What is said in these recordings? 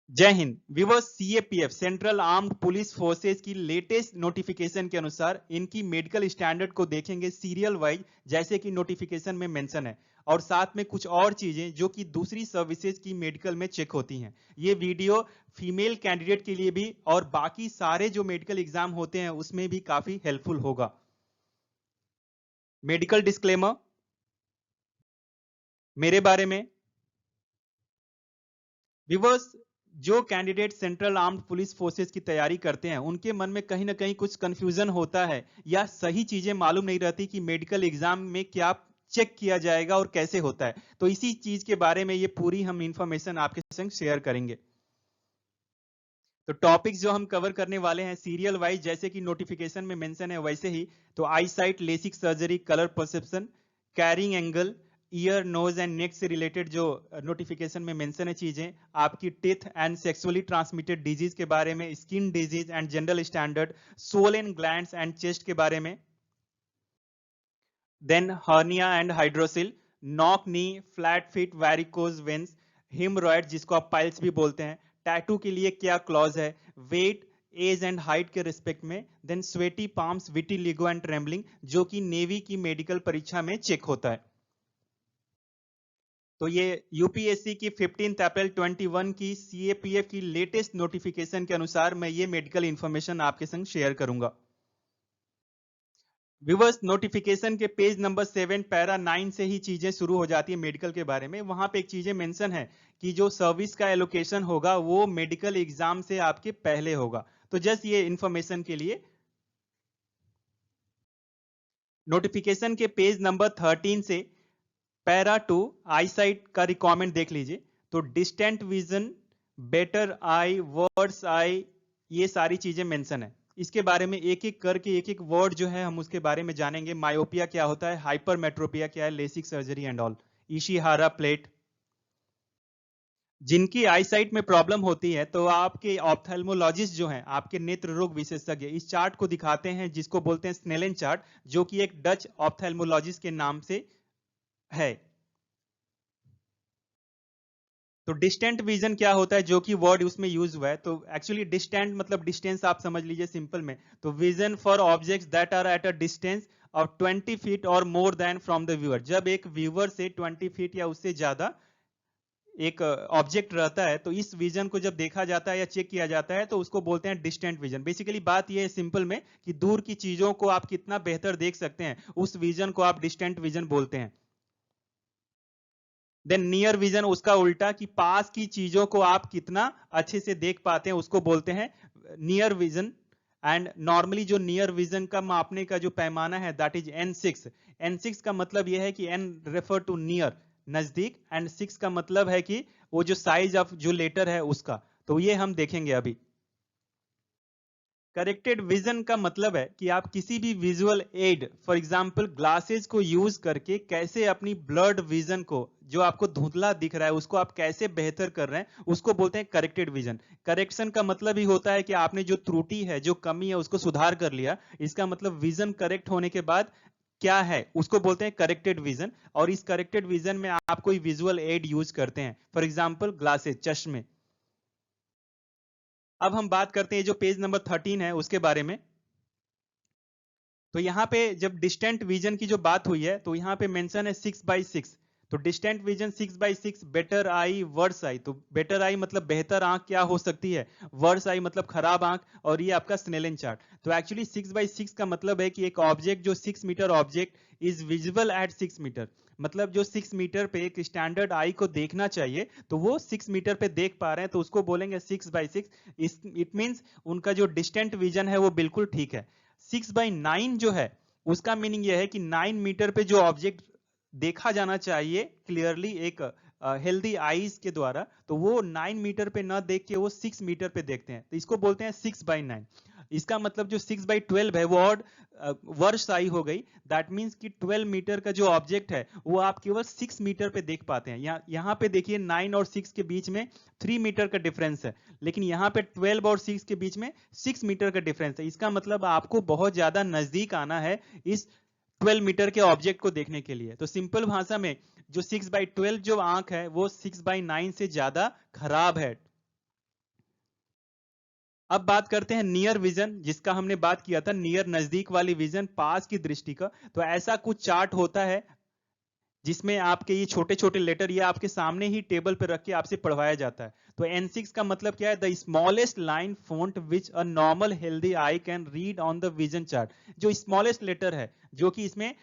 जय Hind. Viewers, CAPF central armed police forces की latest notification के अनुसार इनकी मेडिकल स्टैंडर्ड को देखेंगे सीरियल वाइज, जैसे कि नोटिफिकेशन में मेंशन है, और साथ में कुछ और चीजें जो कि दूसरी सर्विसेज की मेडिकल में चेक होती हैं। ये वीडियो फीमेल कैंडिडेट के लिए भी और बाकी सारे जो मेडिकल एग्जाम होते हैं उसमें भी काफी हेल्पफुल होगा। मेडिकल डिस्क्लेमर मेरे बारे में। व्यूअर्स, जो candidate central armed police forces की तैयारी करते हैं उनके मन में कहीं ना कहीं कुछ कंफ्यूजन होता है या सही चीजें मालूम नहीं रहती कि मेडिकल एग्जाम में क्या चेक किया जाएगा और कैसे होता है। तो इसी चीज के बारे में ये पूरी हम इंफॉर्मेशन आपके संग शेयर करेंगे। तो टॉपिक्स जो हम कवर करने वाले हैं सीरियल वाइज, जैसे कि नोटिफिकेशन में मेंशन है वैसे ही। तो eye sight, LASIK surgery, colour perception, carrying angle, ear, nose and neck से रिलेटेड जो नोटिफिकेशन में मेंशन है चीजें, आपकी teeth and sexually transmitted disease के बारे में, skin disease and general standard, swollen glands and chest के बारे में, then hernia and hydrocele, knock knee, flat feet, varicose veins, haemorrhoid जिसको आप पाइल्स भी बोलते हैं, टैटू के लिए क्या क्लॉज है, वेट, एज एंड हाइट के रिस्पेक्ट में, then sweaty palms, vitiligo and trembling जो कि नेवी की मेडिकल परीक्षा में चेक होता है। तो ये यूपीएससी की 15 अप्रैल 21 की सीएपीएफ की लेटेस्ट नोटिफिकेशन के अनुसार मैं ये मेडिकल इंफॉर्मेशन आपके संग शेयर करूंगा। व्यूअर्स, नोटिफिकेशन के पेज नंबर 7 पैरा 9 से ही चीजें शुरू हो जाती है मेडिकल के बारे में। वहां पे एक चीजें मेंशन है कि जो सर्विस का एलोकेशन होगा वो मेडिकल एग्जाम से आपके पहले होगा। तो जस्ट ये इंफॉर्मेशन के लिए। नोटिफिकेशन के पेज नंबर 13 से पैरा 2 आई साइट का रिक्वायरमेंट देख लीजिए। तो distant vision, better I, words I, ये सारी चीजें मेंशन है। इसके बारे में एक एक करके एक एक वर्ड जो है हम उसके बारे में जानेंगे। मायोपिया क्या होता है, हाइपरमेट्रोपिया क्या है, LASIK surgery and all, Ishihara plate. जिनकी आई साइट में प्रॉब्लम होती है तो आपके ऑप्थेल्मोलॉजिस्ट जो हैं, आपके नेत्र रोग विशेषज्ञ, इस चार्ट को दिखाते हैं जिसको बोलते हैं स्नेलन चार्ट, जो कि एक डच ऑप्थेल्मोलॉजिस्ट के नाम से है। तो डिस्टेंट विजन क्या होता है, जो कि वर्ड उसमें यूज हुआ है। तो एक्चुअली डिस्टेंट मतलब डिस्टेंस आप समझ लीजिए सिंपल में। तो vision for objects that are at a distance of 20 feet और more than from the viewer. जब एक व्यूअर से 20 फीट या उससे ज्यादा एक ऑब्जेक्ट रहता है तो इस विजन को जब देखा जाता है या चेक किया जाता है तो उसको बोलते हैं डिस्टेंट विजन। बेसिकली बात यह है सिंपल में कि दूर की चीजों को आप कितना बेहतर देख सकते हैं, उस विजन को आप डिस्टेंट विजन बोलते हैं। देन नियर विजन उसका उल्टा, कि पास की चीजों को आप कितना अच्छे से देख पाते हैं उसको बोलते हैं नियर विजन। एंड नॉर्मली जो नियर विजन का मापने का जो पैमाना है दैट इज N6। N6 का मतलब यह है कि N रेफर टू नियर, नजदीक, एंड 6 का मतलब है कि वो जो साइज ऑफ जो लेटर है उसका। तो ये हम देखेंगे अभी। करेक्टेड विजन का मतलब है कि आप किसी भी visual add, for example glasses को यूज करके कैसे अपनी ब्लड विजन को, जो आपको धुंधला दिख रहा है उसको आप कैसे बेहतर कर रहे हैं, उसको बोलते हैं करेक्टेड विजन। करेक्शन का मतलब ही होता है कि आपने जो त्रुटि है, जो कमी है, उसको सुधार कर लिया। इसका मतलब विजन करेक्ट होने के बाद क्या है उसको बोलते हैं करेक्टेड विजन। और इस करेक्टेड विजन में आप कोई विजुअल एड यूज करते हैं, फॉर एग्जाम्पल ग्लासेस, चश्मे। अब हम बात करते हैं जो पेज नंबर 13 है उसके बारे में। तो यहां पे जब डिस्टेंट विजन की जो बात हुई है तो यहां पे मेंशन है 6/6। तो distant vision 6/6, better eye, worse eye. तो बेटर आई मतलब बेहतर आंख क्या हो सकती है, वर्स आई मतलब खराब आंख, और ये आपका स्नेलन चार्ट। तो एक्चुअली 6/6 का मतलब है कि एक ऑब्जेक्ट जो 6 metre object is visible at 6 metre, मतलब जो 6 मीटर पे एक स्टैंडर्ड आई को देखना चाहिए तो वो 6 मीटर पे देख पा रहे हैं, तो उसको बोलेंगे 6/6। इट मींस उनका जो डिस्टेंट विजन है वो बिल्कुल ठीक है। 6/9 जो है उसका मीनिंग यह है कि 9 मीटर पे जो ऑब्जेक्ट देखा जाना चाहिए क्लियरली एक हेल्दी आईज के द्वारा, तो वो 9 मीटर पे ना देख के वो 6 मीटर पे देखते हैं, तो इसको बोलते हैं 6/9। इसका मतलब जो 6/12 है वो और वर्ष आई हो गई। दैट मीन्स कि 12 मीटर का जो ऑब्जेक्ट है वो आप केवल 6 मीटर पे देख पाते हैं। यहाँ पे देखिए 9 और 6 के बीच में 3 मीटर का डिफरेंस है, लेकिन यहाँ पे 12 और 6 के बीच में 6 मीटर का डिफरेंस है। इसका मतलब आपको बहुत ज्यादा नजदीक आना है इस 12 मीटर के ऑब्जेक्ट को देखने के लिए। तो सिंपल भाषा में जो 6/12 जो आंख है वो 6/9 से ज्यादा खराब है। अब बात करते हैं नियर विजन, जिसका हमने बात किया था, नियर नजदीक वाली विजन, पास की दृष्टि का। तो ऐसा कुछ चार्ट होता है जिसमें आपके ये छोटे छोटे लेटर ये आपके सामने ही टेबल पर रख के आपसे पढ़वाया जाता है। तो N6 का मतलब क्या है? The smallest line font which a normal healthy I can read on the vision chart. जो स्मॉलेस्ट लेटर है जो कि इसमें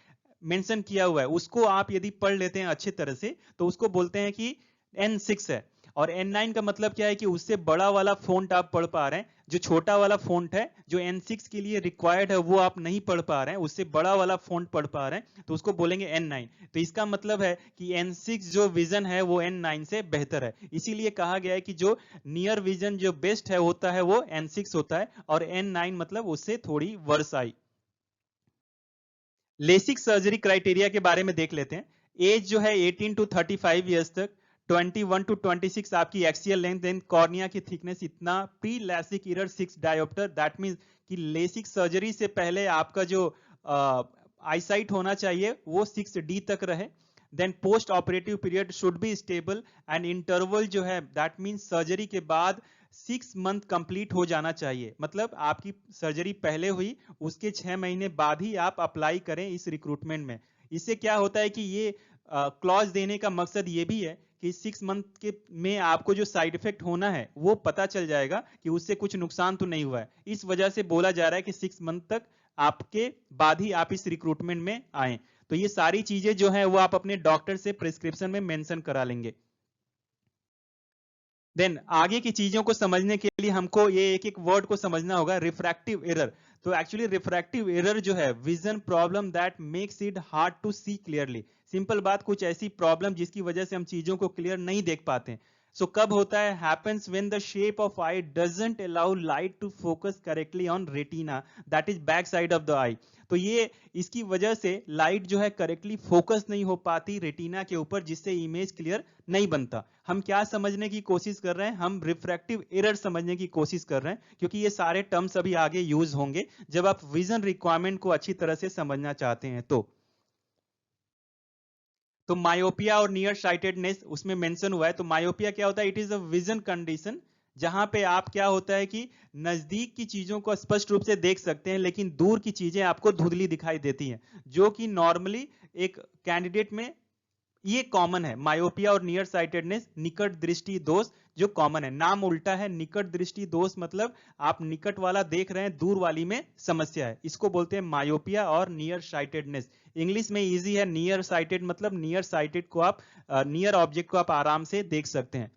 मेंशन किया हुआ है, उसको आप यदि पढ़ लेते हैं अच्छी तरह से तो उसको बोलते हैं कि N6 है। और N9 का मतलब क्या है कि उससे बड़ा वाला फॉन्ट आप पढ़ पा रहे हैं। जो छोटा वाला फॉन्ट है जो N6 के लिए रिक्वायर्ड है वो आप नहीं पढ़ पा रहे हैं, उससे बड़ा वाला फॉन्ट पढ़ पा रहे हैं, तो उसको बोलेंगे N9। तो इसका मतलब है कि N6 जो विजन है वो N9 से बेहतर है। इसीलिए कहा गया है कि जो नियर विजन जो बेस्ट है होता है वो N6 होता है, और N9 मतलब उससे थोड़ी वर्स आई। लेसिक सर्जरी क्राइटेरिया के बारे में देख लेते हैं। एज जो है 18 टू 35 ईयर्स तक, 21 टू 26 आपकी एक्सियल लेंथ, देन कॉर्निया की थिकनेस इतना, pre LASIK error 6 dioptre. That means कि लेसिक सर्जरी से पहले आपका जो आईसाइट होना चाहिए वो 6D तक रहे। Then post operative period should be stable, and interval जो है दैट मींस सर्जरी के बाद 6 मंथ कंप्लीट हो जाना चाहिए। मतलब आपकी सर्जरी पहले हुई उसके 6 महीने बाद ही आप अप्लाई करें इस रिक्रूटमेंट में। इससे क्या होता है कि ये क्लॉज देने का मकसद ये भी है कि 6 मंथ के में आपको जो साइड इफेक्ट होना है वो पता चल जाएगा कि उससे कुछ नुकसान तो नहीं हुआ है। इस वजह से बोला जा रहा है कि 6 मंथ तक आपके बाद ही आप इस रिक्रूटमेंट में आए। तो ये सारी चीजें जो है वो आप अपने डॉक्टर से प्रिस्क्रिप्शन में मेंशन करा लेंगे। देन आगे की चीजों को समझने के लिए हमको ये एक एक वर्ड को समझना होगा। रिफ्रैक्टिव एरर, तो एक्चुअली रिफ्रैक्टिव एरर जो है vision problem that makes it hard to see clearly. Simple बात, कुछ ऐसी प्रॉब्लम जिसकी वजह से हम चीजों को क्लियर नहीं देख पाते। सो कब होता है? Happens when the shape of eye doesn't allow light to focus correctly on retina, that is back side of the eye. तो ये इसकी वजह से लाइट जो है करेक्टली फोकस नहीं हो पाती रेटिना के ऊपर, जिससे इमेज क्लियर नहीं बनता। हम क्या समझने की कोशिश कर रहे हैं? हम रिफ्रैक्टिव एरर समझने की कोशिश कर रहे हैं, क्योंकि ये सारे टर्म्स अभी आगे यूज होंगे जब आप विजन रिक्वायरमेंट को अच्छी तरह से समझना चाहते हैं। तो मायोपिया और नियर साइटेडनेस उसमें मेंशन हुआ है। तो मायोपिया क्या होता है? It is a vision condition जहां पे आप क्या होता है कि नजदीक की चीजों को स्पष्ट रूप से देख सकते हैं लेकिन दूर की चीजें आपको धुंधली दिखाई देती हैं, जो कि नॉर्मली एक कैंडिडेट में ये कॉमन है। मायोपिया और नियर साइटेडनेस निकट दृष्टि दोष जो कॉमन है। नाम उल्टा है, निकट दृष्टि दोष मतलब आप निकट वाला देख रहे हैं, दूर वाली में समस्या है। इसको बोलते हैं मायोपिया और नियर साइटेडनेस। इंग्लिश में इजी है, नियर साइटेड मतलब नियर साइटेड को आप नियर ऑब्जेक्ट को आप आराम से देख सकते हैं।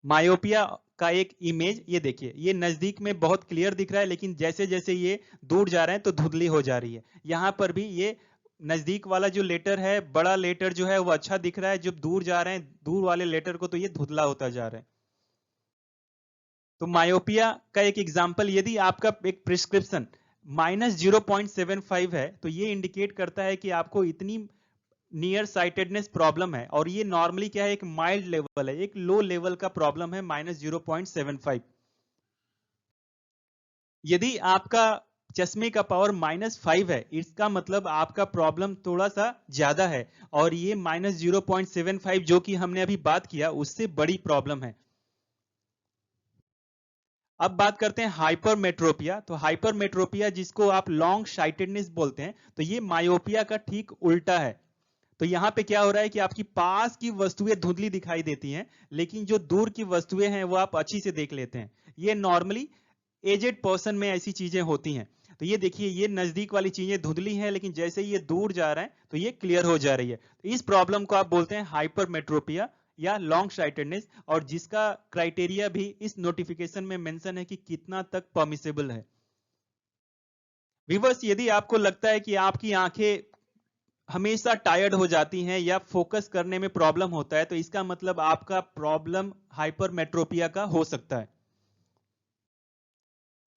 मायोपिया का एक इमेज ये देखिए, ये नजदीक में बहुत क्लियर दिख रहा है लेकिन जैसे जैसे ये दूर जा रहे हैं तो धुंधली हो जा रही है। यहां पर भी ये नजदीक वाला जो लेटर है, बड़ा लेटर जो है वो अच्छा दिख रहा है, जब दूर जा रहे हैं दूर वाले लेटर को तो ये धुंधला होता जा रहा है। तो मायोपिया का एक एग्जाम्पल, यदि आपका एक प्रिस्क्रिप्शन -0.75 है तो ये इंडिकेट करता है कि आपको इतनी नियर साइटेडनेस प्रॉब्लम है, और ये नॉर्मली क्या है? एक माइल्ड लेवल है, एक लो लेवल का प्रॉब्लम है -0.75। यदि आपका चश्मे का पावर -5 है, इसका मतलब आपका प्रॉब्लम थोड़ा सा ज्यादा है, और ये -0.75 जो कि हमने अभी बात किया उससे बड़ी प्रॉब्लम है। अब बात करते हैं हाइपरमेट्रोपिया। तो हाइपरमेट्रोपिया जिसको आप लॉन्ग साइटेडनेस बोलते हैं, तो ये मायोपिया का ठीक उल्टा है। तो यहां पे क्या हो रहा है कि आपकी पास की वस्तुएं धुंधली दिखाई देती हैं लेकिन जो दूर की वस्तुएं हैं वो आप अच्छी से देख लेते हैं। ये नॉर्मली एजेड पर्सन में ऐसी चीजें होती हैं। तो ये देखिए, ये नजदीक वाली चीजें धुंधली हैं लेकिन जैसे ये दूर जा रहा है तो ये क्लियर हो जा रही है। तो इस प्रॉब्लम को आप बोलते हैं हाइपरमेट्रोपिया या लॉन्ग साइटेडनेस, और जिसका क्राइटेरिया भी इस नोटिफिकेशन में मेंशन है कि कितना तक परमिसेबल है। व्यूअर्स, यदि आपको लगता है कि आपकी आंखें हमेशा टायर्ड हो जाती हैं या फोकस करने में प्रॉब्लम होता है, तो इसका मतलब आपका प्रॉब्लम हाइपरमेट्रोपिया का हो सकता है।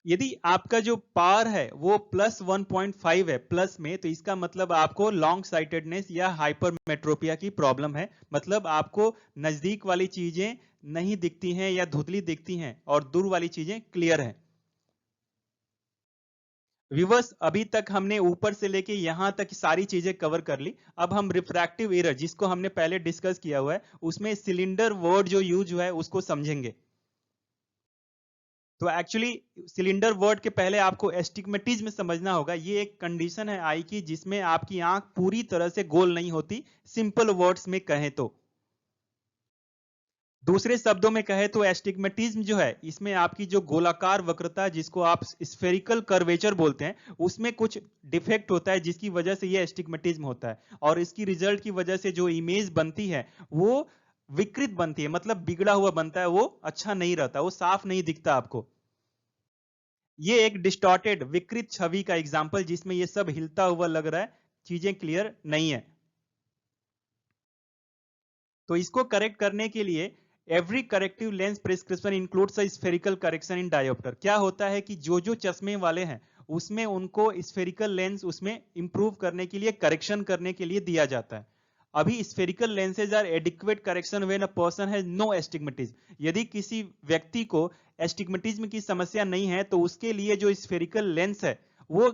यदि आपका जो पावर है वो +1.5 है प्लस में, तो इसका मतलब आपको लॉन्ग साइटेडनेस या हाइपरमेट्रोपिया की प्रॉब्लम है। मतलब आपको नजदीक वाली चीजें नहीं दिखती हैं या धुंधली दिखती हैं और दूर वाली चीजें क्लियर है। व्यूवर्स, अभी तक हमने ऊपर से लेके यहां तक सारी चीजें कवर कर ली। अब हम रिफ्रैक्टिव एरर, जिसको हमने पहले डिस्कस किया हुआ है, उसमें सिलेंडर वर्ड जो यूज हुआ है उसको समझेंगे। तो एक्चुअली सिलेंडर वर्ड के पहले आपको एस्टिग्मेटिज्म समझना होगा। ये एक कंडीशन है आई की जिसमें आपकी आंख पूरी तरह से गोल नहीं होती, सिंपल वर्ड्स में कहें तो। दूसरे शब्दों में कहे तो एस्टिग्मेटिज्म जो है, इसमें आपकी जो गोलाकार वक्रता जिसको आप स्फेरिकल कर्वेचर बोलते हैं, उसमें कुछ डिफेक्ट होता है जिसकी वजह से ये एस्टिग्मेटिज्म होता है। और इसकी रिजल्ट की वजह से जो इमेज बनती है वो विकृत बनती है, मतलब बिगड़ा हुआ बनता है, वो अच्छा नहीं रहता, वो साफ नहीं दिखता आपको। ये एक डिस्टॉर्टेड विकृत छवि का एग्जाम्पल जिसमें ये सब हिलता हुआ लग रहा है, चीजें क्लियर नहीं है। तो इसको करेक्ट करने के लिए every corrective lens prescription includes a spherical correction in dioptre. क्या होता है कि जो जो चश्मे वाले हैं उसमें उनको स्फेरिकल लेंस उसमें इंप्रूव करने के लिए, करेक्शन करने के लिए दिया जाता है। अभी spherical lenses are adequate correction when a person has no astigmatism. यदि किसी व्यक्ति को एस्टिग्मेटिज्म की समस्या नहीं है तो उसके लिए जो स्फेरिकल लेंस है वो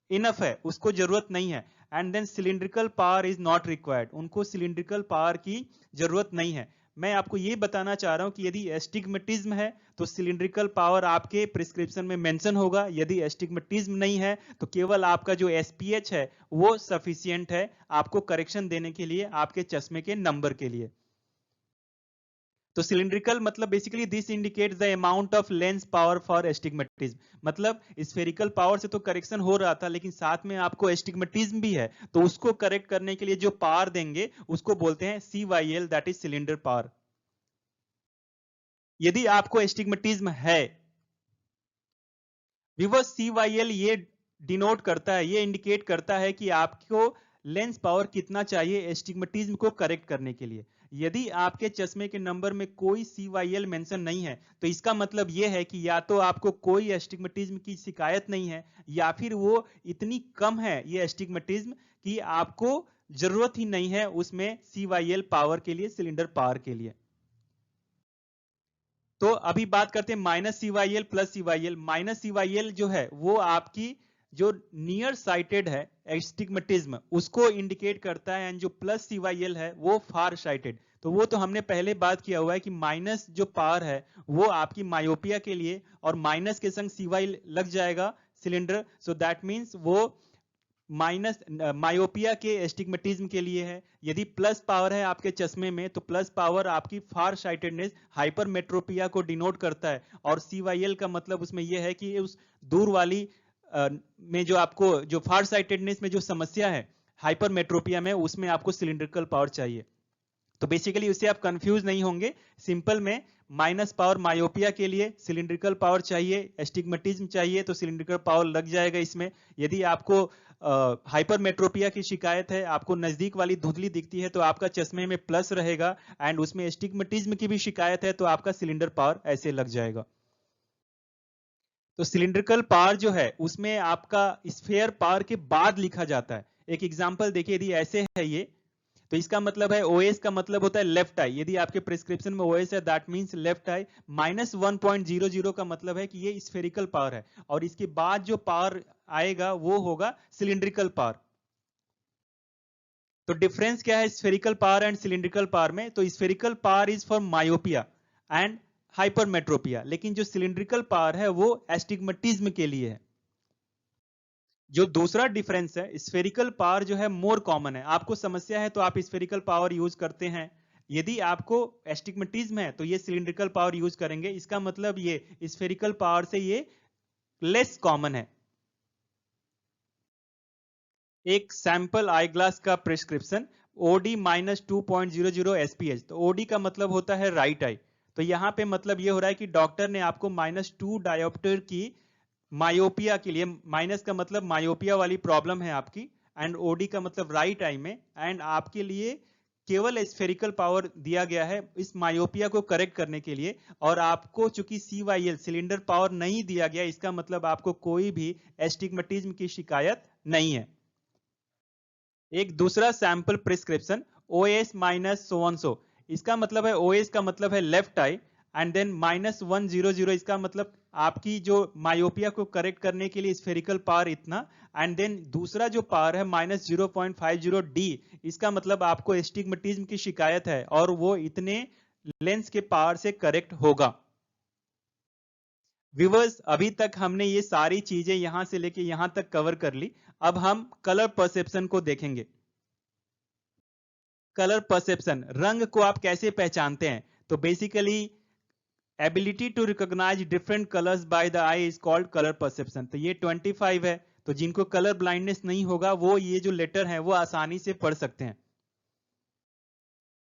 इनफ है, उसको जरूरत नहीं है। And then cylindrical power is not required, उनको सिलिंड्रिकल पावर की जरूरत नहीं है। मैं आपको ये बताना चाह रहा हूं कि यदि एस्टिग्मेटिज्म है तो सिलिंड्रिकल पावर आपके प्रिस्क्रिप्शन में मेंशन होगा, यदि एस्टिग्मेटिज्म नहीं है तो केवल आपका जो एसपीएच है वो सफिशियंट है आपको करेक्शन देने के लिए, आपके चश्मे के नंबर के लिए। तो सिलिंड्रिकल मतलब basically this indicates the amount of lens power for astigmatism. मतलब स्फेरिकल पावर से तो करेक्शन हो रहा था लेकिन साथ में आपको एस्टिग्मेटिज्म भी है, तो उसको करेक्ट करने के लिए जो पावर देंगे उसको बोलते हैं CYL, that is cylinder power. यदि आपको एस्टिग्मेटिज्म है विवर्स, CYL ये डिनोट करता है, ये इंडिकेट करता है कि आपको लेंस पावर कितना चाहिए एस्टिग्मेटिज्म को करेक्ट करने के लिए। यदि आपके चश्मे के नंबर में कोई CYL मेंशन नहीं है तो इसका मतलब यह है कि या तो आपको कोई एस्टिग्मेटिज्म की शिकायत नहीं है या फिर वो इतनी कम है ये एस्टिग्मेटिज्म कि आपको जरूरत ही नहीं है उसमें CYL पावर के लिए, सिलेंडर पावर के लिए। तो अभी बात करते हैं minus CYL plus CYL। Minus CYL जो है वो आपकी जो नियर साइटेड है एस्टिग्मेटिज्म उसको इंडिकेट करता है, एंड जो प्लस CYL है वो फार साइटेड। तो वो तो हमने पहले बात किया हुआ है कि माइनस जो पावर है वो आपकी मायोपिया के लिए, और माइनस के संग CY लग जाएगा सिलेंडर, सो दैट मीन्स वो माइनस मायोपिया के एस्टिग्मेटिज्म के लिए है। यदि प्लस पावर है आपके चश्मे में तो प्लस पावर आपकी फार साइटेडनेस, हाइपरमेट्रोपिया को डिनोट करता है। और CYL का मतलब उसमें यह है कि उस दूर वाली में जो आपको जो फार साइटेडनेस में जो समस्या है हाइपरमेट्रोपिया में, उसमें आपको सिलिंड्रिकल पावर चाहिए। तो बेसिकली उससे आप कंफ्यूज नहीं होंगे, सिंपल में माइनस पावर मायोपिया के लिए सिलिंड्रिकल पावर चाहिए, एस्टिग्मेटिज्म चाहिए तो सिलिंड्रिकल पावर लग जाएगा इसमें। यदि आपको हाइपरमेट्रोपिया की शिकायत है, आपको नजदीक वाली धुंधली दिखती है तो आपका चश्मे में प्लस रहेगा, एंड उसमें एस्टिग्मेटिज्म की भी शिकायत है तो आपका सिलेंडर पावर ऐसे लग जाएगा। तो सिलिंड्रिकल पावर जो है उसमें आपका स्फेयर पावर के बाद लिखा जाता है। एक एग्जांपल देखिए, यदि ऐसे है ये तो इसका मतलब है OS का मतलब होता है लेफ्ट आई। यदि आपके प्रिस्क्रिप्शन में OS है that means left I. Minus 1.00 का मतलब है कि ये स्फेरिकल पावर है, और इसके बाद जो पावर आएगा वो होगा सिलिंड्रिकल पावर। तो डिफरेंस क्या है spherical power and cylindrical power में? तो spherical power is for myopia and hypermetropia, लेकिन जो सिलिंड्रिकल पावर है वो एस्टिग्मेटिज्म के लिए है। जो दूसरा डिफरेंस है, स्फेरिकल पावर जो है मोर कॉमन है। आपको समस्या है तो आप स्फेरिकल पावर यूज करते हैं, यदि आपको एस्टिग्मेटिज्म है तो ये सिलिंड्रिकल पावर यूज करेंगे। इसका मतलब ये स्फेरिकल पावर से ये लेस कॉमन है। एक सैंपल आई ग्लास का प्रिस्क्रिप्शन OD माइनस 2.00 SPH। तो OD का मतलब होता है राइट आई। तो यहां पे मतलब ये हो रहा है कि डॉक्टर ने आपको -2 डायोप्टर की मायोपिया के लिए, माइनस का मतलब मायोपिया वाली प्रॉब्लम है आपकी, एंड OD का मतलब राइट आई में, एंड आपके लिए केवल स्फेरिकल पावर दिया गया है इस मायोपिया को करेक्ट करने के लिए। और आपको चूंकि CYL सिलेंडर पावर नहीं दिया गया, इसका मतलब आपको कोई भी एस्टिग्मेटिज्म की शिकायत नहीं है। एक दूसरा sample prescription OS minus so, इसका मतलब है OS का मतलब है लेफ्ट आई, एंड देन -100 इसका मतलब आपकी जो मायोपिया को करेक्ट करने के लिए स्फेरिकल पावर इतना, एंड देन दूसरा जो पावर है -0.50D, इसका मतलब आपको एस्टिग्मेटिज्म की शिकायत है और वो इतने लेंस के पावर से करेक्ट होगा। व्यूअर्स, अभी तक हमने ये सारी चीजें यहां से लेके यहां तक कवर कर ली। अब हम कलर परसेप्शन को देखेंगे। कलर परसेप्शन, रंग को आप कैसे पहचानते हैं? तो basically ability to recognise different colours by the eye is called colour perception. तो ये 25 है, तो जिनको कलर ब्लाइंडनेस नहीं होगा वो ये जो लेटर है वो आसानी से पढ़ सकते हैं।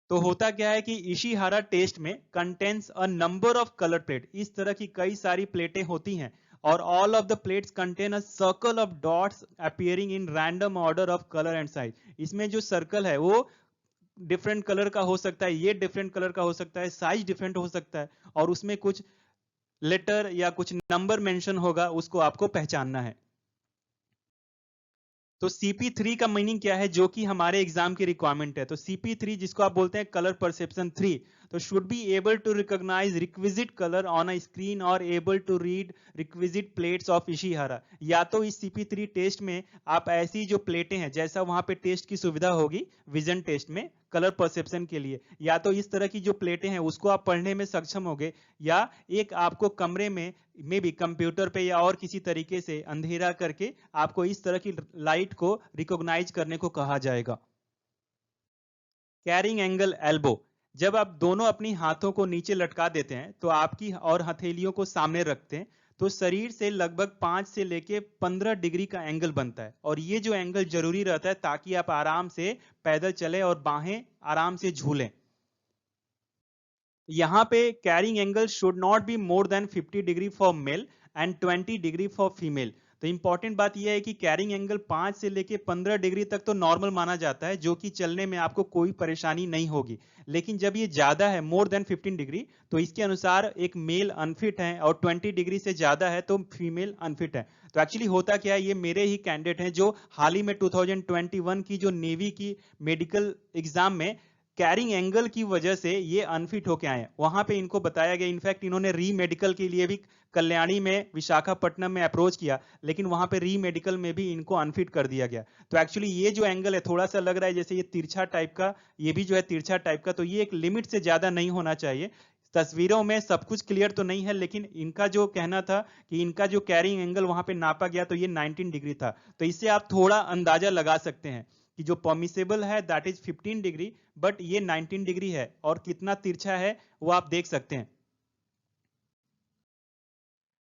तो होता क्या है कि इशिहारा टेस्ट में contains a number of colour plate, इस तरह की कई सारी प्लेटें होती हैं और all of the plates contain a circle of dots appearing in random order of colour and size. इसमें जो सर्कल है वो डिफरेंट कलर का हो सकता है, ये डिफरेंट कलर का हो सकता है, साइज डिफरेंट हो सकता है और उसमें कुछ लेटर या कुछ नंबर मेंशन होगा, उसको आपको पहचानना है। तो CP3 का मीनिंग क्या है, जो कि हमारे एग्जाम की रिक्वायरमेंट है? तो CP3 जिसको आप बोलते हैं कलर परसेप्शन 3, तो should be able to recognize requisite colour on a screen और able to read requisite plates of Ishihara. या तो इस CP3 टेस्ट में आप ऐसी जो प्लेटें हैं, जैसा वहां पे टेस्ट की सुविधा होगी विजन टेस्ट में कलर परसेप्शन के लिए, या तो इस तरह की जो प्लेटें हैं उसको आप पढ़ने में सक्षम होगे, या एक आपको कमरे में भी कंप्यूटर पे या और किसी तरीके से अंधेरा करके आपको इस तरह की लाइट को रिकॉग्नाइज करने को कहा जाएगा। कैरिंग एंगल एल्बो, जब आप दोनों अपनी हाथों को नीचे लटका देते हैं तो आपकी और हथेलियों को सामने रखते हैं तो शरीर से लगभग 5 से लेके 15 डिग्री का एंगल बनता है और ये जो एंगल जरूरी रहता है ताकि आप आराम से पैदल चले और बाहें आराम से झूलें। यहां पे carrying angle should not be more than 50 degree for male and 20 degree for female. तो इंपॉर्टेंट बात यह है कि कैरिंग एंगल 5 से लेके 15 डिग्री तक तो नॉर्मल माना जाता है, जो कि चलने में आपको कोई परेशानी नहीं होगी। लेकिन जब ये ज्यादा है, मोर देन 15 डिग्री, तो इसके अनुसार एक मेल अनफिट है और 20 डिग्री से ज्यादा है तो फीमेल अनफिट है। तो एक्चुअली होता क्या है, ये मेरे ही कैंडिडेट हैं जो हाल ही में 2021 की जो नेवी की मेडिकल एग्जाम में कैरिंग एंगल की वजह से ये अनफिट होके आए। वहां पे इनको बताया गया, इनफैक्ट इन्होंने री मेडिकल के लिए भी कल्याणी में विशाखापट्टनम में अप्रोच किया, लेकिन वहां पे री मेडिकल में भी इनको अनफिट कर दिया गया। तो एक्चुअली ये जो एंगल है थोड़ा सा लग रहा है जैसे ये तिरछा टाइप का, ये भी जो है तिरछा टाइप का, तो ये एक लिमिट से ज्यादा नहीं होना चाहिए। तस्वीरों में सब कुछ क्लियर तो नहीं है, लेकिन इनका जो कहना था कि इनका जो कैरिंग एंगल वहां पे नापा गया तो ये 19 डिग्री था। तो इससे आप थोड़ा अंदाजा लगा सकते हैं कि जो परमिसेबल है दैट इज 15 डिग्री, बट ये 19 डिग्री है और कितना तिरछा है वो आप देख सकते हैं।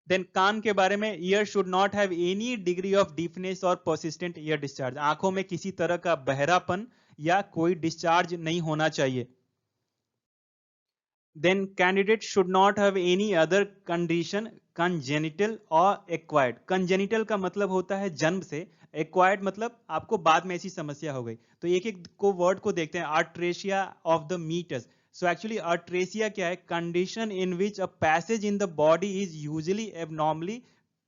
देन कान के बारे में, year should not have any degree of deepness और परसिस्टेंट ईयर डिस्चार्ज। आंखों में किसी तरह का बहरापन या कोई डिस्चार्ज नहीं होना चाहिए। Then candidate should not have any other condition congenital और एक्वायर्ड। कंजेनिटल का मतलब होता है जन्म से, एक्वायर्ड मतलब आपको बाद में ऐसी समस्या हो गई। तो एक एक को वर्ड को देखते हैं। Atresia of the meatus, so actually atresia क्या है? Condition in which a passage in the body is usually abnormally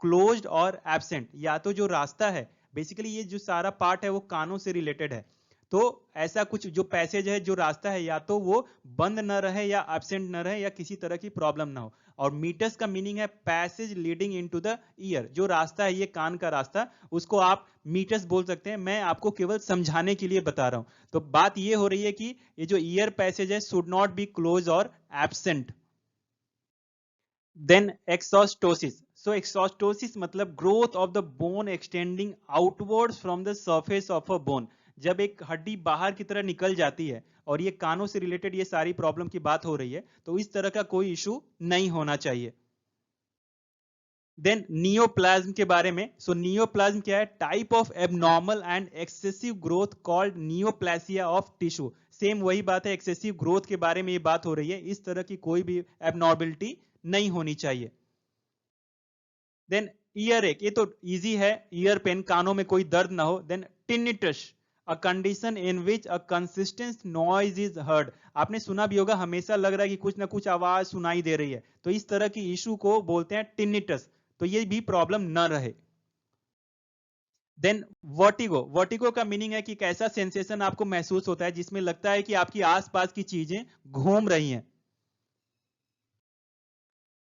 closed और एब्सेंट। या तो जो रास्ता है, बेसिकली ये जो सारा पार्ट है वो कानों से रिलेटेड है, तो ऐसा कुछ जो पैसेज है, जो रास्ता है, या तो वो बंद न रहे या एब्सेंट न रहे या किसी तरह की प्रॉब्लम ना हो। और मीटस का मीनिंग है passage leading into the year. जो रास्ता है ये कान का रास्ता, उसको आप मीटस बोल सकते हैं। मैं आपको केवल समझाने के लिए बता रहा हूं। तो बात ये हो रही है कि ये जो ईयर पैसेज है शुड नॉट बी क्लोज और absent. Then exostosis, so exostosis मतलब growth of the bone extending outwards from the surface of a bone. जब एक हड्डी बाहर की तरह निकल जाती है, और ये कानों से रिलेटेड ये सारी प्रॉब्लम की बात हो रही है, तो इस तरह का कोई इशू नहीं होना चाहिए। देन नियोप्लाज्म के बारे में, सो नियोप्लाज्म क्या है? Type of abnormal and excessive growth called neoplasia of tissue. Same वही बात है, एक्सेसिव ग्रोथ के बारे में ये बात हो रही है। इस तरह की कोई भी एबनॉर्बिलिटी नहीं होनी चाहिए। देन ईयर एक, ये तो इजी है, ईयर पेन, कानों में कोई दर्द ना हो। Then tinnitus, a condition in which a consistent noise is heard. आपने सुना भी होगा, हमेशा लग रहा है कि कुछ ना कुछ आवाज सुनाई दे रही है, तो इस तरह की इशू को बोलते हैं टिनिटस। तो ये भी प्रॉब्लम न रहे। देन वर्टिगो, वर्टिगो का मीनिंग है कि एक ऐसा सेंसेशन आपको महसूस होता है जिसमें लगता है कि आपकी आसपास की चीजें घूम रही हैं।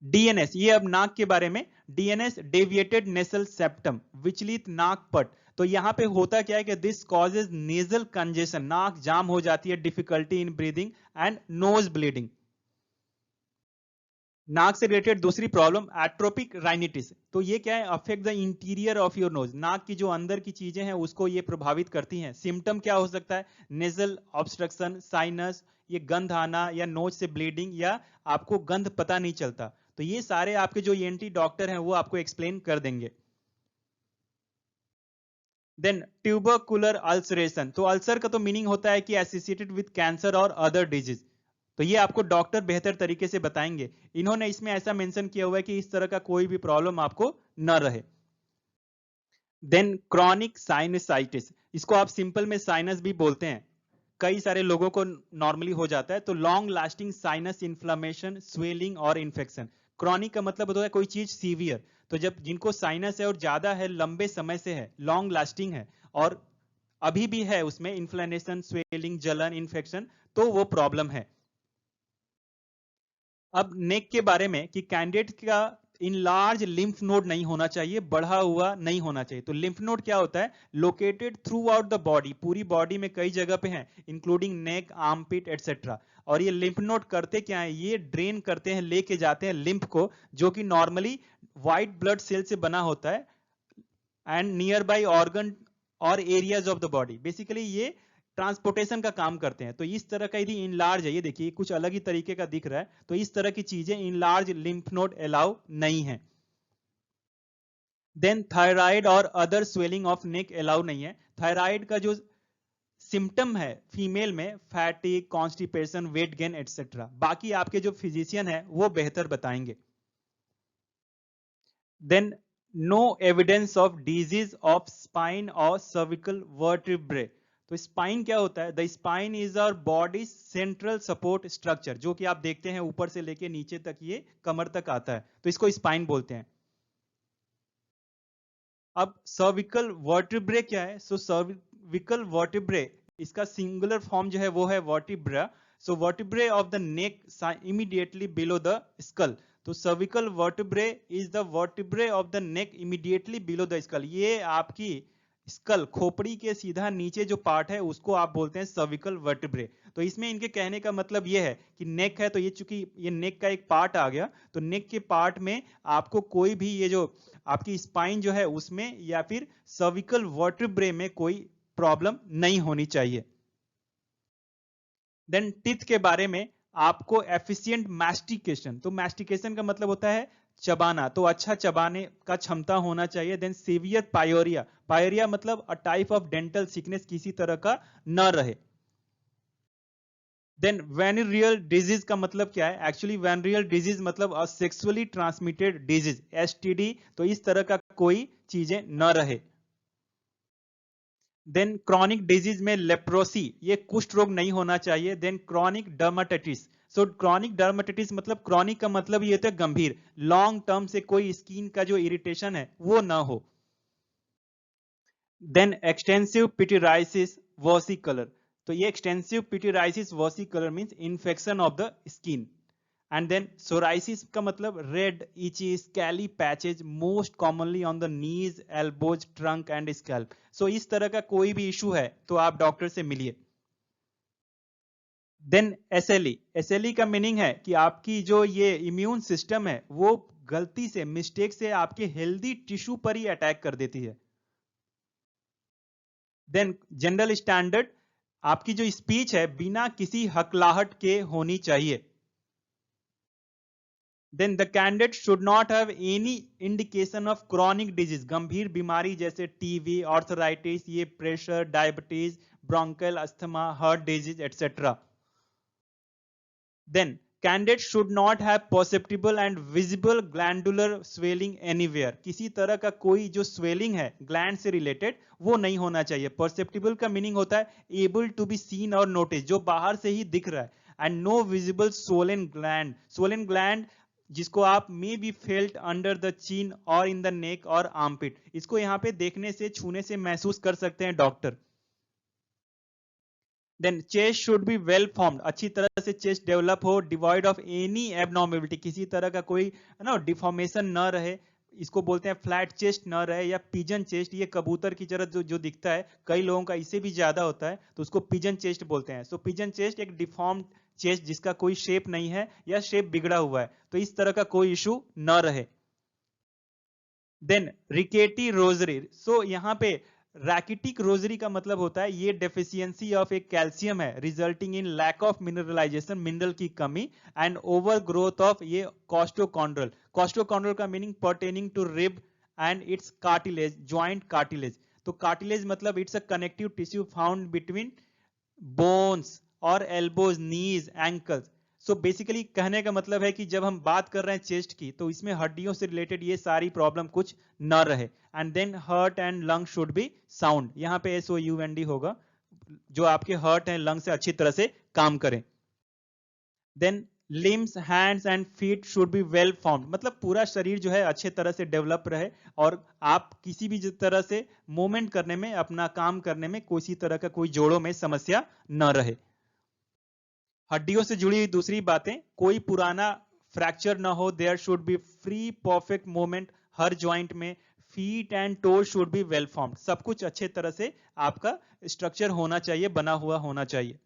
डीएनएस, ये अब नाक के बारे में। डीएनएस डेविएटेड नेसल सेप्टम, विचलित नाक पट। तो यहां पे होता क्या है कि दिस कॉजेज नेजल कंजेशन, नाक जाम हो जाती है, difficulty in breathing and nose bleeding. नाक से रिलेटेड दूसरी प्रॉब्लम एट्रोपिक राइनिटिस। तो ये क्या है, affect the interior of your nose, नाक की जो अंदर की चीजें हैं उसको ये प्रभावित करती हैं। सिम्टम क्या हो सकता है, नेजल ऑब्स्ट्रक्शन, साइनस, ये गंध आना या नोज से ब्लीडिंग या आपको गंध पता नहीं चलता। तो ये सारे आपके जो ईएनटी डॉक्टर हैं वो आपको एक्सप्लेन कर देंगे। देन ट्यूबरकुलर अल्सरेशन, तो अल्सर का तो मीनिंग होता है कि एसोसिएटेड विद कैंसर और अदर डिजीज। तो ये आपको डॉक्टर बेहतर तरीके से बताएंगे। इन्होंने इसमें ऐसा मेंशन किया हुआ है कि इस तरह का कोई भी प्रॉब्लम आपको न रहे। देन क्रॉनिक साइनसाइटिस, इसको आप सिंपल में साइनस भी बोलते हैं, कई सारे लोगों को नॉर्मली हो जाता है। तो long lasting sinus inflammation, swelling और इन्फेक्शन। क्रॉनिक का मतलब होता है कोई चीज सीवियर। तो जब जिनको साइनस है और ज्यादा है, लंबे समय से है, लॉन्ग लास्टिंग है और अभी भी है उसमें इन्फ्लेमेशन, स्वेलिंग, जलन, इन्फेक्शन, तो वो प्रॉब्लम है। अब नेक के बारे में कि कैंडिडेट का इनलार्ज लिम्फ नोड नहीं होना चाहिए, बढ़ा हुआ नहीं होना चाहिए। तो लिम्फ नोड क्या होता है, located through out the body, पूरी बॉडी में कई जगह पे हैं, इंक्लूडिंग नेक, आर्मपिट एटसेट्रा। और ये लिम्फ नोड करते क्या है, ये ड्रेन करते हैं, लेके जाते हैं लिम्फ को, जो कि नॉर्मली व्हाइट ब्लड सेल से बना होता है, एंड नियर बाई ऑर्गन और areas of the body. Basically ये ट्रांसपोर्टेशन का काम करते हैं। तो इस तरह का यदि इनलार्ज है, ये देखिए कुछ अलग ही तरीके का दिख रहा है, तो इस तरह की चीजें इनलार्ज लिम्फ नोड अलाउ नहीं है। देन थायराइड और other swelling of neck allow नहीं है। थायराइड का जो सिम्टम है फीमेल में, fatigue, constipation, weight gain etcetera, बाकी आपके जो फिजिशियन है वो बेहतर बताएंगे। Then no evidence of disease of spine और सर्विकल वर्टिब्रे। तो स्पाइन क्या होता है, the spine is our body central support structure, जो कि आप देखते हैं ऊपर से लेके नीचे तक ये कमर तक आता है, तो इसको स्पाइन बोलते हैं। अब सर्विकल वर्टिब्रे क्या है, सो सर्विकल वर्टिब्रे, इसका सिंगुलर फॉर्म जो है वो है vertebra. So vertebrae of the neck immediately below the skull. तो cervical vertebrae is the vertebrae of the neck immediately below the skull. ये आपकी स्कल, खोपड़ी के सीधा नीचे जो पार्ट है उसको आप बोलते हैं सर्विकल वर्टिब्रे। तो इसमें इनके कहने का मतलब ये है कि नेक है, तो ये चूंकि ये नेक का एक पार्ट आ गया, तो नेक के पार्ट में आपको कोई भी ये जो आपकी स्पाइन जो है उसमें या फिर सर्विकल वर्टिब्रे में कोई प्रॉब्लम नहीं होनी चाहिए। देन टीथ के बारे में आपको एफिशिएंट मैस्टिकेशन, तो मैस्टिकेशन का मतलब होता है चबाना, तो अच्छा चबाने का क्षमता होना चाहिए। देन सीवियर पायोरिया, पायोरिया मतलब a type of dental sickness किसी तरह का न रहे। देन वेनेरियल डिजीज का मतलब क्या है, एक्चुअली वेनेरियल डिजीज मतलब अ सेक्सुअली ट्रांसमिटेड डिजीज, एसटीडी, तो इस तरह का कोई चीजें न रहे। देन क्रॉनिक डिजीज में लेप्रोसी, ये कुष्ठ रोग नहीं होना चाहिए। देन क्रॉनिक डर्माटाइटिस, सो क्रॉनिक डर्माटाइटिस मतलब क्रॉनिक का मतलब ये होता है गंभीर, लॉन्ग टर्म से कोई स्किन का जो इरिटेशन है वो ना हो। देन एक्सटेंसिव पिटीराइसिस वर्सिकलर, तो ये extensive pityriasis versicolor means infection of the skin. And then psoriasis का मतलब red, itchy, scaly patches, most commonly on the knees, elbows, trunk and scalp. So इस तरह का कोई भी इशू है तो आप डॉक्टर से मिलिए। देन एसएलई, एसएलई का मीनिंग है कि आपकी जो ये इम्यून सिस्टम है वो गलती से, मिस्टेक से आपके हेल्दी टिश्यू पर ही अटैक कर देती है। देन जनरल स्टैंडर्ड, आपकी जो स्पीच है बिना किसी हकलाहट के होनी चाहिए। Then the candidate should not have any indication of chronic disease, गंभीर बीमारी जैसे टीवी, आर्थराइटिस, ये pressure, diabetes, bronchial asthma, heart disease etcetera. Then candidate should not have perceptible and visible glandular swelling anywhere, किसी तरह का कोई जो swelling है ग्लैंड से रिलेटेड वो नहीं होना चाहिए। perceptible का मीनिंग होता है able to be seen और noticed, जो बाहर से ही दिख रहा है। and no visible swollen gland, swollen gland जिसको आप may be felt under the chin और इन द नेक और आर्मपिट, इसको यहाँ पे देखने से, छूने से महसूस कर सकते हैं doctor. Then chest should be well formed, अच्छी तरह से चेस्ट डेवलप हो, डिवॉइड ऑफ एनी एबनॉर्मेलिटी, किसी तरह का कोई ना डिफॉर्मेशन न रहे, इसको बोलते हैं फ्लैट चेस्ट न रहे, या पिजन चेस्ट, ये कबूतर की तरह जो दिखता है, कई लोगों का इससे भी ज्यादा होता है तो उसको पिजन चेस्ट बोलते हैं। सो पिजन चेस्ट एक डिफॉर्म्ड चेस्ट जिसका कोई शेप नहीं है या शेप बिगड़ा हुआ है, तो इस तरह का कोई इशू न रहे। देन रिकेटी रोजरी, सो यहाँ पे रैकेटिक रोजरी का मतलब होता है ये डेफिशिएंसी ऑफ एक कैल्शियम है resulting in lack of mineralisation, mineral की कमी, एंड ओवर ग्रोथ ऑफ ये कॉस्टोकॉन्ड्रल। कॉस्टोकॉन्ड्रल का meaning pertaining to rib and its cartilage, joint cartilage. तो कार्टिलेज मतलब it's a connective tissue found between bones और elbows, knees, ankles. So basically कहने का मतलब है कि जब हम बात कर रहे हैं चेस्ट की, तो इसमें हड्डियों से रिलेटेड ये सारी प्रॉब्लम कुछ न रहे। And then heart and lung should be sound, यहाँ पे SOUND होगा, जो आपके हार्ट एंड लंग से अच्छी तरह से काम करें। Then limbs, hands and feet should be well formed, मतलब पूरा शरीर जो है अच्छे तरह से डेवलप रहे और आप किसी भी तरह से मूवमेंट करने में, अपना काम करने में किसी तरह का कोई जोड़ों में समस्या न रहे। हड्डियों से जुड़ी हुई दूसरी बातें, कोई पुराना फ्रैक्चर ना हो, there should be free perfect movement हर ज्वाइंट में, feet and toes should be well formed, सब कुछ अच्छे तरह से आपका स्ट्रक्चर होना चाहिए, बना हुआ होना चाहिए।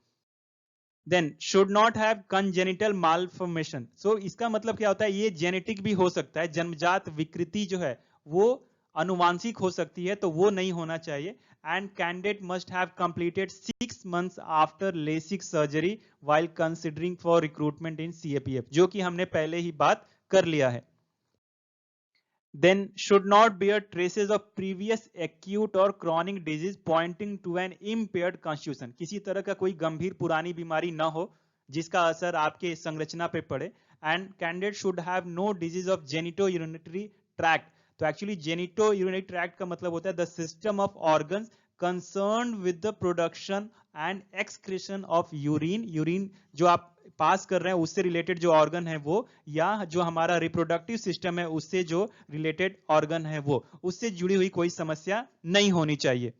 Then should not have congenital malformation, so इसका मतलब क्या होता है, ये जेनेटिक भी हो सकता है, जन्मजात विकृति जो है वो अनुवांशिक हो सकती है, तो वो नहीं होना चाहिए। And candidate must have completed 6 months after LASIK surgery while considering for recruitment in CAPF, जो कि हमने पहले ही बात कर लिया है। Then should not bear traces of previous acute or chronic disease pointing to an impaired constitution, किसी तरह का कोई गंभीर पुरानी बीमारी ना हो जिसका असर आपके संरचना पे पड़े। And candidate should have no disease of genitourinary tract, तो एक्चुअली जेनिटो यूरिनरी ट्रैक्ट का मतलब होता है the system of organs concern with the production and excretion of urine, urine जो आप पास कर रहे हैं उससे रिलेटेड जो ऑर्गन है वो, या जो हमारा रिप्रोडक्टिव सिस्टम है उससे जो रिलेटेड ऑर्गन है वो, उससे जुड़ी हुई कोई समस्या नहीं होनी चाहिए।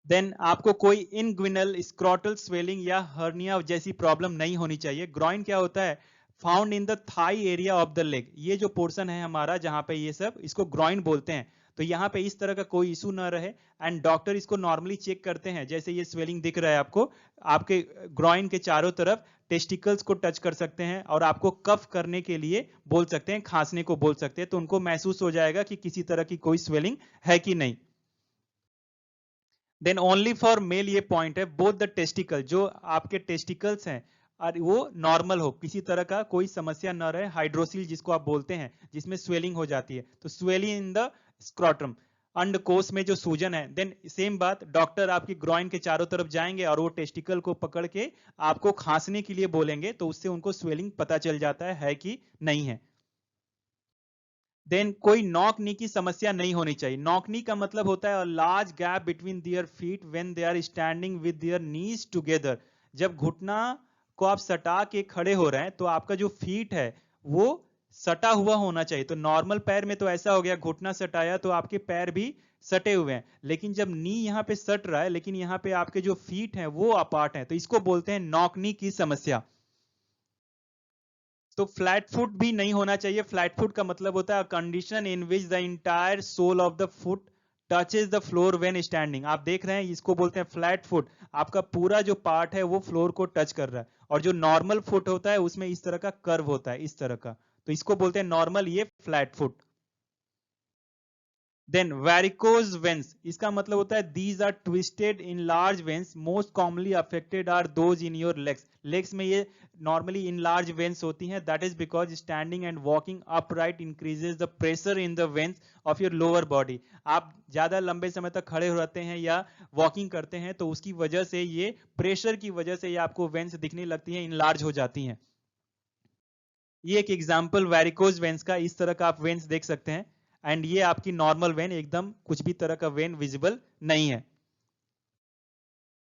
देन आपको कोई इनग्विनल स्क्रॉटल स्वेलिंग या हर्निया जैसी प्रॉब्लम नहीं होनी चाहिए। ग्रॉइन क्या होता है, found in the thigh area of the leg, ये जो पोर्शन है हमारा जहां पे ये सब, इसको ग्रॉइन बोलते हैं। तो यहाँ पे इस तरह का कोई इशू ना रहे, एंड डॉक्टर इसको नॉर्मली चेक करते हैं, जैसे ये स्वेलिंग दिख रहा है आपको, आपके ग्रॉइन के चारों तरफ टेस्टिकल्स को टच कर सकते हैं और आपको कफ करने के लिए बोल सकते हैं, खांसने को बोल सकते हैं, तो उनको महसूस हो जाएगा कि किसी तरह की कोई स्वेलिंग है कि नहीं। देन ओनली फॉर मेल ये पॉइंट है, बोथ द टेस्टिकल, जो आपके टेस्टिकल्स हैं और वो नॉर्मल हो, किसी तरह का कोई समस्या न रहे, हाइड्रोसिल जिसको आप बोलते हैं जिसमें स्वेलिंग हो जाती है, तो स्वेलिंग इन द स्क्रॉटम, अंडकोश में जो सूजन है। देन सेम बात, डॉक्टर आपकी ग्रॉइन के चारों तरफ जाएंगे और वो टेस्टिकल को पकड़ के आपको खांसने के लिए बोलेंगे, तो उससे उनको स्वेलिंग पता चल जाता है कि नहीं है। देन कोई नॉक नी की समस्या नहीं होनी चाहिए। नॉक नी का मतलब होता है large gap between their feet when they are standing with their knees together, जब घुटना को आप सटा के खड़े हो रहे हैं तो आपका जो फीट है वो सटा हुआ होना चाहिए। तो नॉर्मल पैर में तो ऐसा हो गया, घुटना सटाया तो आपके पैर भी सटे हुए हैं, लेकिन जब नी यहाँ पे सट रहा है लेकिन यहाँ पे आपके जो फीट हैं वो अपार्ट हैं, तो इसको बोलते हैं नॉक नी की समस्या। तो फ्लैट फुट भी नहीं होना चाहिए। फ्लैट फुट का मतलब होता है condition in which the entire sole of the foot touches the floor when standing. आप देख रहे हैं इसको बोलते हैं फ्लैट फुट, आपका पूरा जो पार्ट है वो फ्लोर को टच कर रहा है, और जो नॉर्मल फुट होता है उसमें इस तरह का कर्व होता है, इस तरह का, तो इसको बोलते हैं नॉर्मल, ये flat foot. Then varicose veins, इसका मतलब होता है these are twisted in large veins, most commonly affected are those in your legs. Legs में ये नॉर्मली इन लार्ज वेन्स होती हैं, that is because standing and walking upright increases the pressure in the veins of your lower body. आप ज्यादा लंबे समय तक खड़े रहते हैं या वॉकिंग करते हैं तो उसकी वजह से, ये प्रेशर की वजह से ये आपको वेन्स दिखने लगती हैं, इनलार्ज हो जाती हैं। ये एक एग्जाम्पल वेरिकोज वेन्स का, इस तरह का आप वेन्स देख सकते हैं, एंड ये आपकी नॉर्मल वेन, एकदम कुछ भी तरह का वेन विजिबल नहीं है।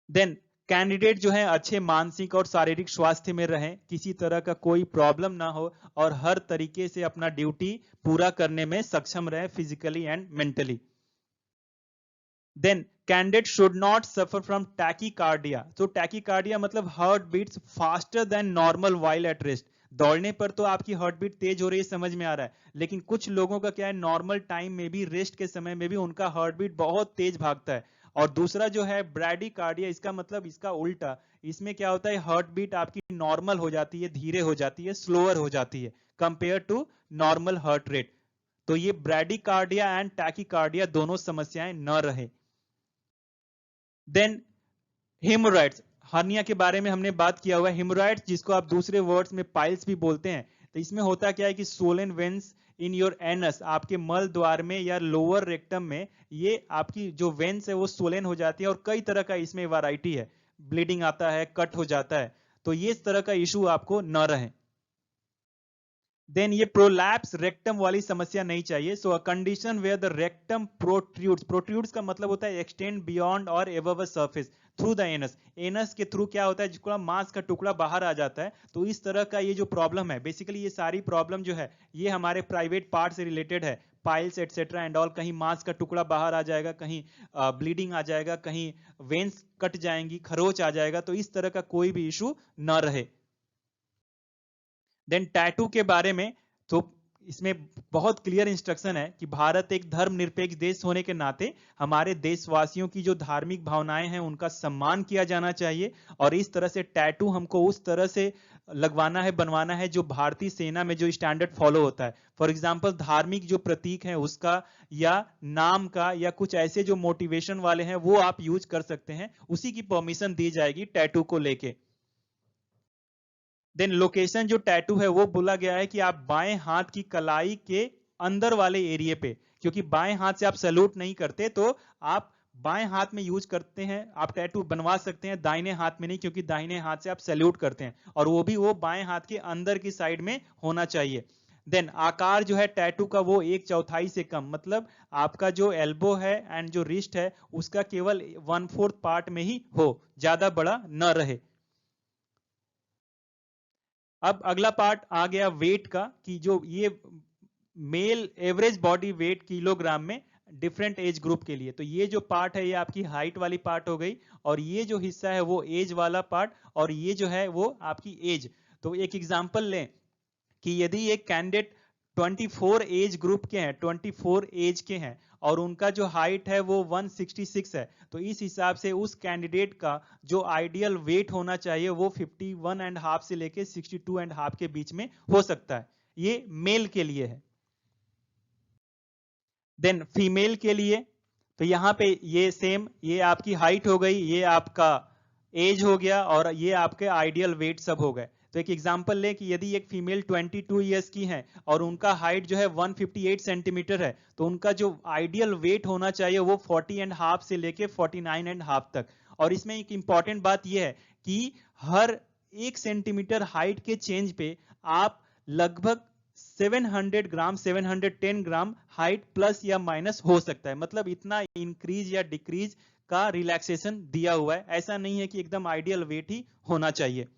देन कैंडिडेट जो है अच्छे मानसिक और शारीरिक स्वास्थ्य में रहें, किसी तरह का कोई प्रॉब्लम ना हो और हर तरीके से अपना ड्यूटी पूरा करने में सक्षम रहे physically and mentally. Then candidate should not suffer from tachycardia. तो टैकीकार्डिया मतलब heart beats faster than normal while at rest. दौड़ने पर तो आपकी हार्ट बीट तेज हो रही है, समझ में आ रहा है, लेकिन कुछ लोगों का क्या है, नॉर्मल टाइम में भी, रेस्ट के समय में भी उनका हार्ट बीट बहुत तेज भागता है, और दूसरा जो है ब्रैडीकार्डिया, इसका मतलब इसका उल्टा, इसमें क्या होता है, हार्ट बीट आपकी नॉर्मल हो जाती है, धीरे हो जाती है, स्लोअर हो जाती है compare to normal heart rate. तो ये ब्रैडीकार्डिया एंड टैकीकार्डिया दोनों समस्याएं न रहे। देन हेमोराइड्स, हर्निया के बारे में हमने बात किया हुआ है। हेमोराइड्स जिसको आप दूसरे वर्ड्स में पाइल्स भी बोलते हैं, तो इसमें होता क्या है कि Solan veins in your anus, आपके मल द्वार में या लोअर रेक्टम में, ये आपकी जो वेन्स है वो सोलन हो जाती है, और कई तरह का इसमें वैरायटी है, ब्लीडिंग आता है, कट हो जाता है, तो ये इस तरह का इशू आपको न रहे। देन ये प्रोलैप्स रेक्टम वाली समस्या नहीं चाहिए। So a condition where the rectum protrudes, protrudes का मतलब होता है एक्सटेंड बियॉन्ड और above the surface through the anus, anus के थ्रू क्या होता है, जिसको मांस का टुकड़ा बाहर आ जाता है। तो इस तरह का ये जो प्रॉब्लम है, बेसिकली ये सारी प्रॉब्लम जो है ये हमारे प्राइवेट पार्ट से रिलेटेड है, पाइल्स एटसेट्रा एंड ऑल। कहीं मांस का टुकड़ा बाहर आ जाएगा, कहीं ब्लीडिंग आ जाएगा, कहीं वेन्स कट जाएंगी, खरोच आ जाएगा, तो इस तरह का कोई भी इशू न रहे। देन टैटू के बारे में, तो इसमें बहुत क्लियर इंस्ट्रक्शन है कि भारत एक धर्मनिरपेक्ष देश होने के नाते हमारे देशवासियों की जो धार्मिक भावनाएं हैं उनका सम्मान किया जाना चाहिए, और इस तरह से टैटू हमको उस तरह से लगवाना है, बनवाना है जो भारतीय सेना में जो स्टैंडर्ड फॉलो होता है। फॉर एग्जाम्पल धार्मिक जो प्रतीक है उसका, या नाम का, या कुछ ऐसे जो मोटिवेशन वाले हैं वो आप यूज कर सकते हैं, उसी की परमिशन दी जाएगी टैटू को लेके। देन लोकेशन जो टैटू है वो बोला गया है कि आप बाएं हाथ की कलाई के अंदर वाले एरिया पे, क्योंकि बाएं हाथ से आप सैल्यूट नहीं करते, तो आप बाएं हाथ में यूज करते हैं, आप टैटू बनवा सकते हैं, दाहिने हाथ में नहीं, क्योंकि दाहिने हाथ से आप सैल्यूट करते हैं, और वो भी वो बाएं हाथ के अंदर की साइड में होना चाहिए। देन आकार जो है टैटू का वो 1/4 से कम, मतलब आपका जो एल्बो है एंड जो रिस्ट है उसका केवल 1/4 पार्ट में ही हो, ज्यादा बड़ा न रहे। अब अगला पार्ट आ गया वेट का, कि जो ये male average body weight kilogram में डिफरेंट एज ग्रुप के लिए, तो ये जो पार्ट है ये आपकी हाइट वाली पार्ट हो गई, और ये जो हिस्सा है वो एज वाला पार्ट, और ये जो है वो आपकी एज। तो एक एग्जांपल लें कि यदि एक कैंडिडेट 24 एज ग्रुप के हैं, 24 एज के हैं, और उनका जो हाइट है वो 166 है, तो इस हिसाब से उस कैंडिडेट का जो आइडियल वेट होना चाहिए वो 51.5 से लेके 62.5 के बीच में हो सकता है। ये मेल के लिए है। देन फीमेल के लिए, तो यहां पे ये सेम, ये आपकी हाइट हो गई, ये आपका एज हो गया, और ये आपके आइडियल वेट सब हो गए। तो एक एग्जांपल ले कि यदि एक फीमेल 22 इयर्स की है और उनका हाइट जो है 158 सेंटीमीटर है, तो उनका जो आइडियल वेट होना चाहिए वो 40.5 से लेके 49.5 तक। और इसमें एक इंपॉर्टेंट बात यह है कि हर 1 सेंटीमीटर हाइट के चेंज पे आप लगभग 700 ग्राम 710 ग्राम हाइट प्लस या माइनस हो सकता है, मतलब इतना इंक्रीज या डिक्रीज का रिलैक्सेशन दिया हुआ है, ऐसा नहीं है कि एकदम आइडियल वेट ही होना चाहिए।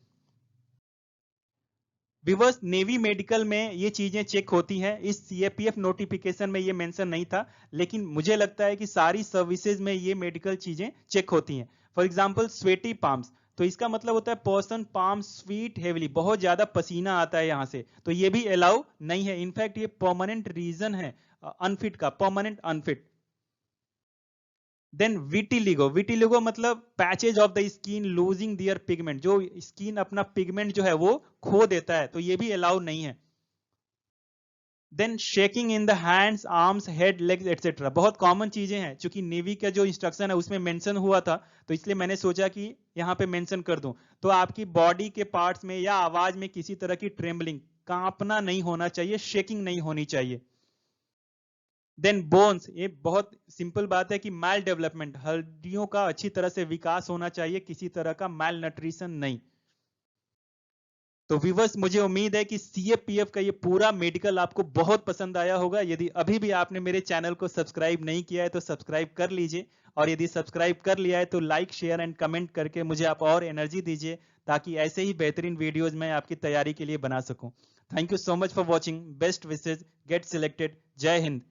विवर्स नेवी मेडिकल में ये चीजें चेक होती हैं, इस सीएपीएफ नोटिफिकेशन में ये मेंशन नहीं था, लेकिन मुझे लगता है कि सारी सर्विसेज में ये मेडिकल चीजें चेक होती हैं। फॉर एग्जांपल स्वेटी पाम्स, तो इसका मतलब होता है पर्सन पाम स्वीट हेवली, बहुत ज्यादा पसीना आता है यहां से, तो ये भी अलाउ नहीं है। इनफैक्ट ये परमानेंट रीजन है अनफिट का, permanent unfit. Then vitiligo, vitiligo मतलब patches of the skin losing their pigment, जो स्किन अपना पिगमेंट जो है वो खो देता है, तो ये भी अलाउ नहीं है। Then shaking in the hands arms head legs etcetera, बहुत कॉमन चीजें हैं, क्योंकि नेवी का जो इंस्ट्रक्शन है उसमें मेंशन हुआ था, तो इसलिए मैंने सोचा कि यहाँ पे मेंशन कर दूं। तो आपकी बॉडी के पार्ट्स में या आवाज में किसी तरह की ट्रेम्बलिंग, कांपना नहीं होना चाहिए, शेकिंग नहीं होनी चाहिए। देन बोन्स, ये बहुत सिंपल बात है कि मैल डेवलपमेंट, हड्डियों का अच्छी तरह से विकास होना चाहिए, किसी तरह का मैल न्यूट्रिशन नहीं। तो व्यूअर्स मुझे उम्मीद है कि सीएपीएफ का ये पूरा मेडिकल आपको बहुत पसंद आया होगा। यदि अभी भी आपने मेरे चैनल को सब्सक्राइब नहीं किया है तो सब्सक्राइब कर लीजिए, और यदि सब्सक्राइब कर लिया है तो लाइक शेयर एंड कमेंट करके मुझे आप और एनर्जी दीजिए, ताकि ऐसे ही बेहतरीन वीडियोज मैं आपकी तैयारी के लिए बना सकूं। Thank you so much for watching, best wishes, get selected, जय हिंद।